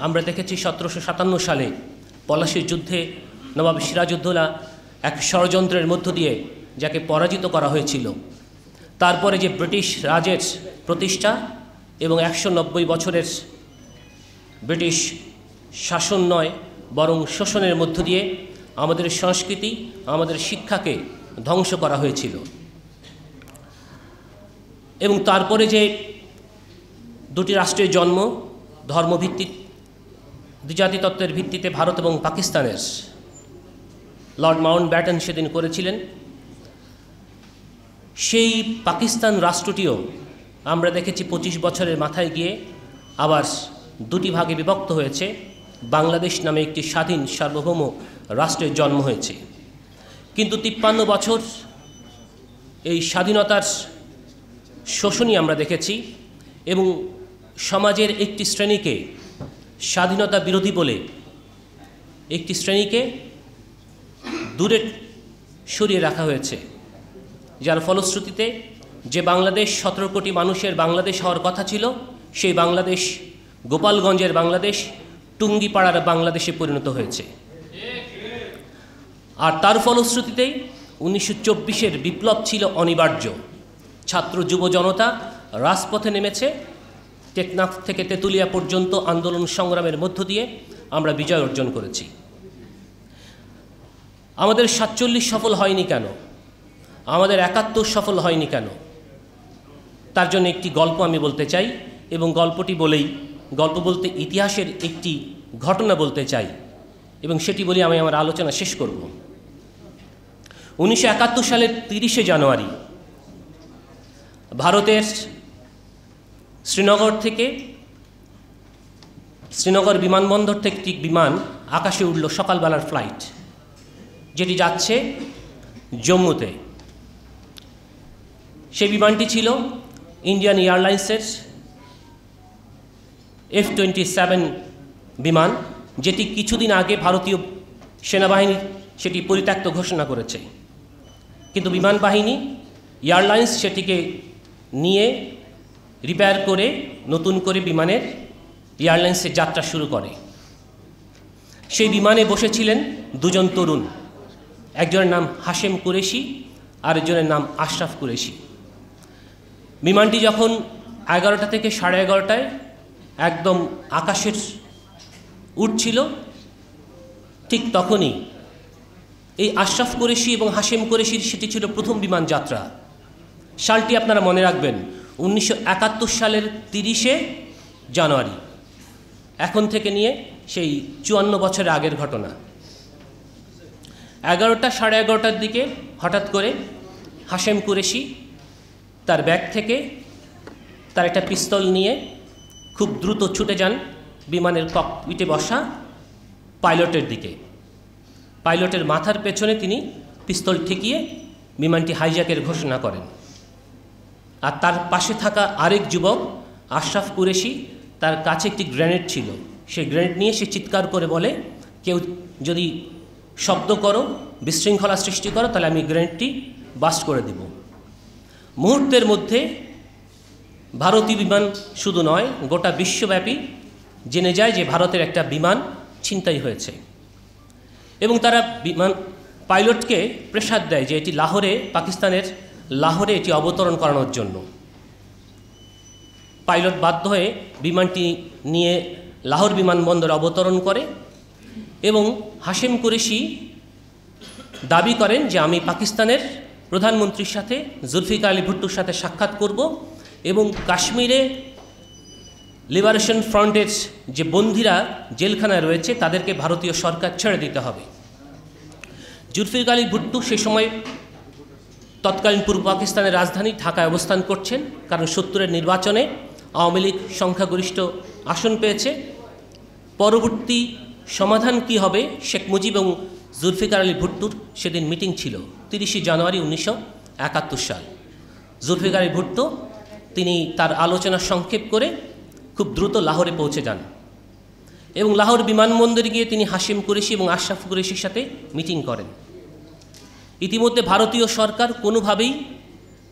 আমরা দেখেছি 1757 সালে পলাশীর যুদ্ধে নবাব সিরাজউদ্দৌলা এক ষড়যন্ত্রের মধ্য দিয়ে যাকে পরাজিত করা হয়েছিল। তারপরে যে ব্রিটিশ রাজের প্রতিষ্ঠা এবং 190 বছরের ব্রিটিশ শাসন নয় বরং শোষণের মধ্য দিয়ে আমাদের সংস্কৃতি, আমাদের শিক্ষাকে ধ্বংস করা হয়েছিল। এবং তারপরে যে দুটি রাষ্ট্রের জন্ম, ধর্মভিত্তিক দ্বিজাতিতত্ত্বের ভিত্তিতে ভারত এবং পাকিস্তানের, লর্ড মাউন্টব্যাটেন সেদিন করেছিলেন। সেই পাকিস্তান রাষ্ট্রটিও আমরা দেখেছি 25 বছরের মাথায় গিয়ে আবার দুটি ভাগে বিভক্ত হয়েছে। বাংলাদেশ নামে একটি স্বাধীন সার্বভৌম রাষ্ট্রের জন্ম হয়েছে। কিন্তু 53 বছর এই স্বাধীনতার শোষণই আমরা দেখেছি এবং সমাজের একটি শ্রেণীকে স্বাধীনতা বিরোধী বলে একটি শ্রেণীকে দূরে সরিয়ে রাখা হয়েছে, যার ফলশ্রুতিতে যে বাংলাদেশ 17 কোটি মানুষের বাংলাদেশ হওয়ার কথা ছিল, সেই বাংলাদেশ গোপালগঞ্জের বাংলাদেশ, টুঙ্গিপাড়ার বাংলাদেশে পরিণত হয়েছে। আর তার ফলশ্রুতিতেই 1924-এর বিপ্লব ছিল অনিবার্য। ছাত্র যুব জনতা রাজপথে নেমেছে। টেকনাফ থেকে তেঁতুলিয়া পর্যন্ত আন্দোলন সংগ্রামের মধ্য দিয়ে আমরা বিজয় অর্জন করেছি। আমাদের 47 সফল হয়নি কেন? আমাদের 71 সফল হয়নি কেন? তার জন্য একটি গল্প আমি বলতে চাই এবং গল্পটি বলেই, গল্প বলতে ইতিহাসের একটি ঘটনা বলতে চাই এবং সেটি বলি আমি আমার আলোচনা শেষ করব। 1971 সালের 30শে জানুয়ারি ভারতের শ্রীনগর বিমানবন্দর থেকে একটি বিমান আকাশে উঠল, সকালবেলার ফ্লাইট, যেটি যাচ্ছে জম্মুতে। সেই বিমানটি ছিল ইন্ডিয়ান এয়ারলাইন্সের F-27 বিমান, যেটি কিছুদিন আগে ভারতীয় সেনাবাহিনী সেটি পরিত্যক্ত ঘোষণা করেছে। কিন্তু বিমান বাহিনী এয়ারলাইন্স সেটিকে নিয়ে রিপেয়ার করে নতুন করে বিমানের এয়ারলাইন্সের যাত্রা শুরু করে। সেই বিমানে বসেছিলেন দুজন তরুণ, একজনের নাম হাশেম কুরেশি আর একজনের নাম আশরাফ কুরেশি। বিমানটি যখন 11টা থেকে 11:30টায় একদম আকাশের উঠছিল, ঠিক তখনই এই আশরাফ কুরেশি এবং হাশেম কুরেশির সেটি ছিল প্রথম বিমান যাত্রা। সালটি আপনারা মনে রাখবেন, 1971 সালের 30শে জানুয়ারি। এখন থেকে নিয়ে সেই 54 বছরের আগের ঘটনা। 11টা 11:30টার দিকে হঠাৎ করে হাশেম কুরেশি তার ব্যাগ থেকে তার একটা পিস্তল নিয়ে খুব দ্রুত ছুটে যান বিমানের ককপিটে বসা পাইলটের দিকে। পাইলটের মাথার পেছনে তিনি পিস্তল ঠেকিয়ে বিমানটি হাইজ্যাকের ঘোষণা করেন। আর তার পাশে থাকা আরেক যুবক আশরাফ কুরেশি, তার কাছে একটি গ্রেনেড ছিল। সেই গ্রেনেড নিয়ে সে চিৎকার করে বলে, কেউ যদি শব্দ করো, বিশৃঙ্খলা সৃষ্টি করো, তাহলে আমি গ্রেনেডটি বাস্ট করে দেব। মুহূর্তের মধ্যে ভারতীয় বিমান শুধু নয়, গোটা বিশ্বব্যাপী জেনে যায় যে ভারতের একটা বিমান ছিনতাই হয়েছে। এবং তারা বিমান পাইলটকে প্রেসার দেয় যে এটি লাহোরে, পাকিস্তানের লাহোরে এটি অবতরণ করানোর জন্য। পাইলট বাধ্য হয়ে বিমানটি নিয়ে লাহোর বিমানবন্দরে অবতরণ করে এবং হাশেম কুরেশি দাবি করেন যে আমি পাকিস্তানের প্রধানমন্ত্রীর সাথে, জুলফিকার আলী ভুট্টোর সাথে সাক্ষাৎ করব এবং কাশ্মীরে লিবারেশন ফ্রন্টের যে বন্দীরা জেলখানায় রয়েছে তাদেরকে ভারতীয় সরকার ছেড়ে দিতে হবে। জুলফিকার আলী ভুট্টো সে সময় তৎকালীন পূর্ব পাকিস্তানের রাজধানী ঢাকায় অবস্থান করছেন, কারণ 70-এর নির্বাচনে আওয়ামী লীগ সংখ্যাগরিষ্ঠ আসন পেয়েছে। পরবর্তী সমাধান কি হবে, শেখ মুজিব এবং জুলফিকার আলী ভুট্টোর সেদিন মিটিং ছিল 30শে জানুয়ারি 1971 সাল। জুলফিকার আলী ভুট্টো তিনি তার আলোচনা সংক্ষেপ করে খুব দ্রুত লাহোরে পৌঁছে যান এবং লাহোর বিমানবন্দরে গিয়ে তিনি হাশেম কুরেশি এবং আশরাফ কুরেশির সাথে মিটিং করেন। ইতিমধ্যে ভারতীয় সরকার কোনোভাবেই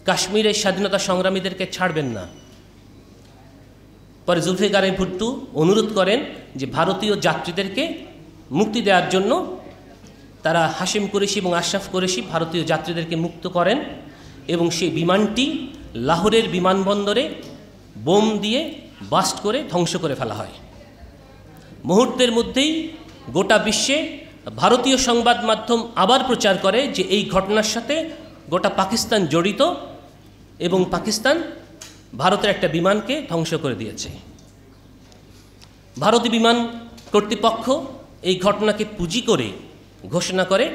কাশ্মীরের স্বাধীনতা সংগ্রামীদেরকে ছাড়বেন না। পরে জুলফিকার আলী ভুট্টো অনুরোধ করেন যে ভারতীয় যাত্রীদেরকে মুক্তি দেওয়ার জন্য। তারা হাশেম কুরেশি এবং আশরাফ কুরেশি ভারতীয় যাত্রীদেরকে মুক্ত করেন এবং সেই বিমানটি লাহোরের বিমানবন্দরে বোম দিয়ে বাস্ট করে ধ্বংস করে ফেলা হয়। মুহূর্তের মধ্যেই গোটা বিশ্বে ভারতীয় সংবাদ মাধ্যম আবার প্রচার করে যে এই ঘটনার সাথে গোটা পাকিস্তান জড়িত এবং পাকিস্তান ভারতের একটা বিমানকে ধ্বংস করে দিয়েছে। ভারতীয় বিমান কর্তৃপক্ষ এই ঘটনাকে পুঁজি করে ঘোষণা করে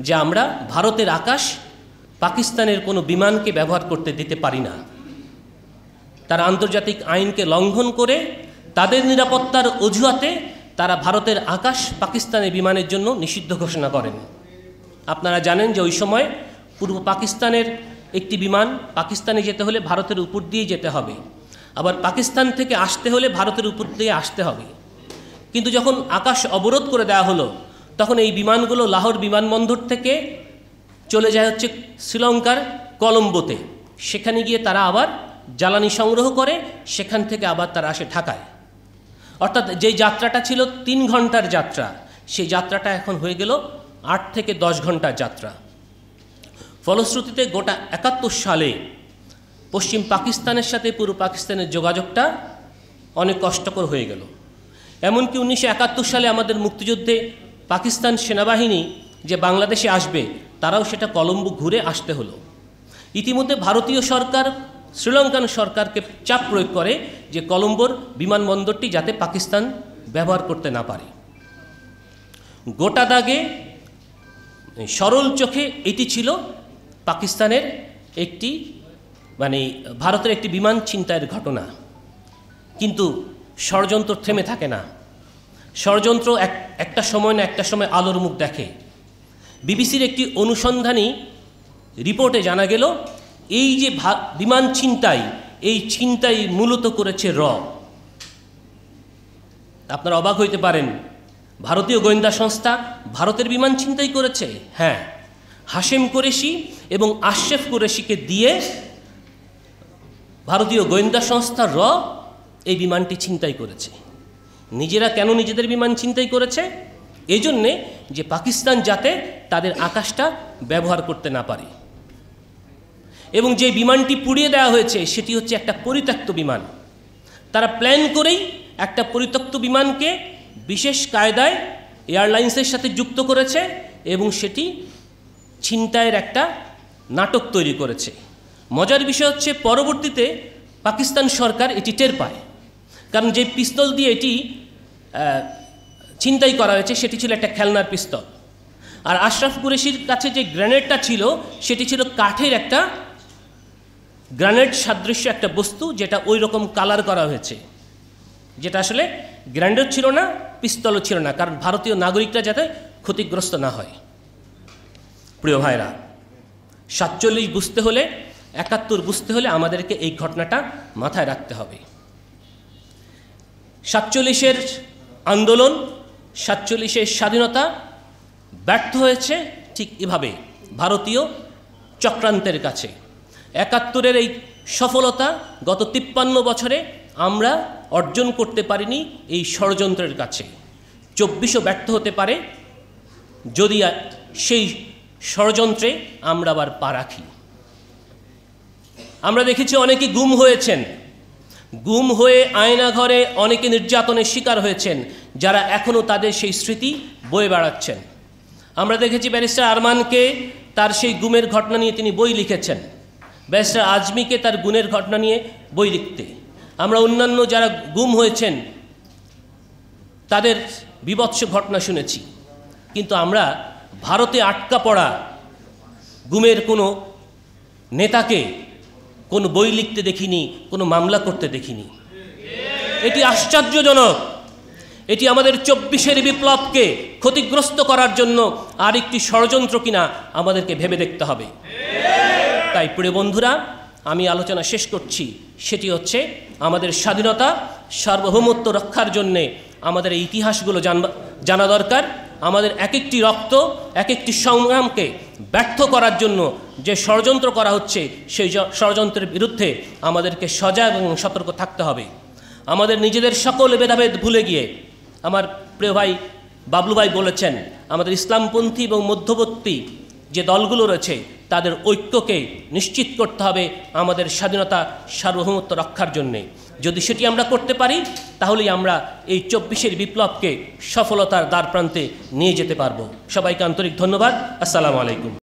যে আমরা ভারতের আকাশ পাকিস্তানের কোনো বিমানকে ব্যবহার করতে দিতে পারি না। তারা আন্তর্জাতিক আইনকে লঙ্ঘন করে তাদের নিরাপত্তার অজুহাতে তারা ভারতের আকাশ পাকিস্তানের বিমানের জন্য নিষিদ্ধ ঘোষণা করেন। আপনারা জানেন যে ওই সময় পূর্ব পাকিস্তানের একটি বিমান পাকিস্তানে যেতে হলে ভারতের উপর দিয়ে যেতে হবে, আবার পাকিস্তান থেকে আসতে হলে ভারতের উপর দিয়ে আসতে হবে। কিন্তু যখন আকাশ অবরোধ করে দেওয়া হলো তখন এই বিমানগুলো লাহোর বিমানবন্দর থেকে চলে যায় হচ্ছে শ্রীলঙ্কার কলম্বোতে। সেখানে গিয়ে তারা আবার জ্বালানি সংগ্রহ করে, সেখান থেকে আবার তারা আসে ঢাকায়। অর্থাৎ যেই যাত্রাটা ছিল 3 ঘন্টার যাত্রা, সেই যাত্রাটা এখন হয়ে গেল 8 থেকে 10 ঘন্টার যাত্রা। ফলশ্রুতিতে গোটা 71 সালে পশ্চিম পাকিস্তানের সাথে পূর্ব পাকিস্তানের যোগাযোগটা অনেক কষ্টকর হয়ে গেল। এমনকি 1971 সালে আমাদের মুক্তিযুদ্ধে পাকিস্তান সেনাবাহিনী যে বাংলাদেশে আসবে তারাও সেটা কলম্বো ঘুরে আসতে হলো। ইতিমধ্যে ভারতীয় সরকার শ্রীলঙ্কান সরকারকে চাপ প্রয়োগ করে যে কলম্বোর বিমানবন্দরটি যাতে পাকিস্তান ব্যবহার করতে না পারে। গোটা দাগে সরল চোখে এটি ছিল পাকিস্তানের একটি ভারতের একটি বিমান ছিনতাইয়ের ঘটনা। কিন্তু ষড়যন্ত্র থেমে থাকে না। ষড়যন্ত্র একটা সময় না একটা সময় আলোর মুখ দেখে। বিবিসির একটি অনুসন্ধানী রিপোর্টে জানা গেল এই যে বিমান ছিনতাই, এই ছিনতাই মূলত করেছে আপনারা অবাক হইতে পারেন, ভারতীয় গোয়েন্দা সংস্থা ভারতের বিমান ছিনতাই করেছে? হ্যাঁ, হাশেম কুরেশি এবং আশরাফ কুরেশিকে দিয়ে ভারতীয় গোয়েন্দা সংস্থা এই বিমানটি ছিনতাই করেছে। নিজেরা কেন নিজেদের বিমান ছিনতাই করেছে? এই জন্যে যে পাকিস্তান যাতে তাদের আকাশটা ব্যবহার করতে না পারে। এবং যে বিমানটি পুড়িয়ে দেওয়া হয়েছে সেটি হচ্ছে একটা পরিত্যক্ত বিমান। তারা প্ল্যান করেই একটা পরিত্যক্ত বিমানকে বিশেষ কায়দায় এয়ারলাইন্সের সাথে যুক্ত করেছে এবং সেটি ছিনতাইয়ের একটা নাটক তৈরি করেছে। মজার বিষয় হচ্ছে পরবর্তীতে পাকিস্তান সরকার এটি টের পায়, কারণ যে পিস্তল দিয়ে এটি ছিনতাই করা হয়েছে সেটি ছিল একটা খেলনার পিস্তল। আর আশরাফ কুরেশির কাছে যে গ্রেনেডটা ছিল সেটি ছিল কাঠের একটা গ্রেনেড সাদৃশ্য একটা বস্তু, যেটা ওই রকম কালার করা হয়েছে, যেটা আসলে গ্রেনেডও ছিল না, পিস্তলও ছিল না, কারণ ভারতীয় নাগরিকরা যাতে ক্ষতিগ্রস্ত না হয়। প্রিয় ভাইরা, 47 বুঝতে হলে 71 বুঝতে হলে আমাদেরকে এই ঘটনাটা মাথায় রাখতে হবে। 47-এর আন্দোলন, 47-এর স্বাধীনতা ব্যর্থ হয়েছে ঠিক এভাবে ভারতীয় চক্রান্তের কাছে। 71-এর এই সফলতা গত 53 বছরে আমরা অর্জন করতে পারিনি এই ষড়যন্ত্রের কাছে। 24ও ব্যর্থ হতে পারে যদি সেই ষড়যন্ত্রে আমরা আবার পা রাখি। আমরা দেখেছি অনেকে গুম হয়েছেন, গুম হয়ে আয়নাঘরে অনেকে নির্যাতনের শিকার হয়েছেন, যারা এখনও তাদের সেই স্মৃতি বয়ে বেড়াচ্ছেন। আমরা দেখেছি ব্যারিস্টার আরমানকে তার সেই গুমের ঘটনা নিয়ে তিনি বই লিখেছেন, ব্যারিস্টার আজমিকে তার গুমের ঘটনা নিয়ে বই লিখতে। আমরা অন্যান্য যারা গুম হয়েছেন তাদের বীভৎস ঘটনা শুনেছি, কিন্তু আমরা ভারতে আটকা পড়া গুমের কোনো নেতাকে কোনো বই লিখতে দেখিনি, কোনো মামলা করতে দেখিনি। এটি আশ্চর্যজনক। এটি আমাদের 24-এর বিপ্লবকে ক্ষতিগ্রস্ত করার জন্য আরেকটি ষড়যন্ত্র কিনা আমাদেরকে ভেবে দেখতে হবে। তাই প্রিয় বন্ধুরা, আমি আলোচনা শেষ করছি, সেটি হচ্ছে আমাদের স্বাধীনতা সার্বভৌমত্ব রক্ষার জন্যে আমাদের এই ইতিহাসগুলো জানা দরকার। আমাদের এক একটি রক্ত, এক একটি সংগ্রামকে ব্যর্থ করার জন্য যে ষড়যন্ত্র করা হচ্ছে সেই ষড়যন্ত্রের বিরুদ্ধে আমাদেরকে সজাগ এবং সতর্ক থাকতে হবে। আমাদের নিজেদের সকল ভেদাভেদ ভুলে গিয়ে আমার প্রিয় ভাই বাবলু ভাই বলেছেন, আমাদের ইসলামপন্থী এবং মধ্যবর্তী যে দলগুলো রয়েছে তাদের ঐক্যকে নিশ্চিত করতে হবে আমাদের স্বাধীনতা সার্বভৌমত্ব রক্ষার জন্যে। যদি সেটি আমরা করতে পারি তাহলেই আমরা এই 24-এর বিপ্লবকে সফলতার দ্বারপ্রান্তে নিয়ে যেতে পারব। সবাইকে আন্তরিক ধন্যবাদ। আসসালামু আলাইকুম।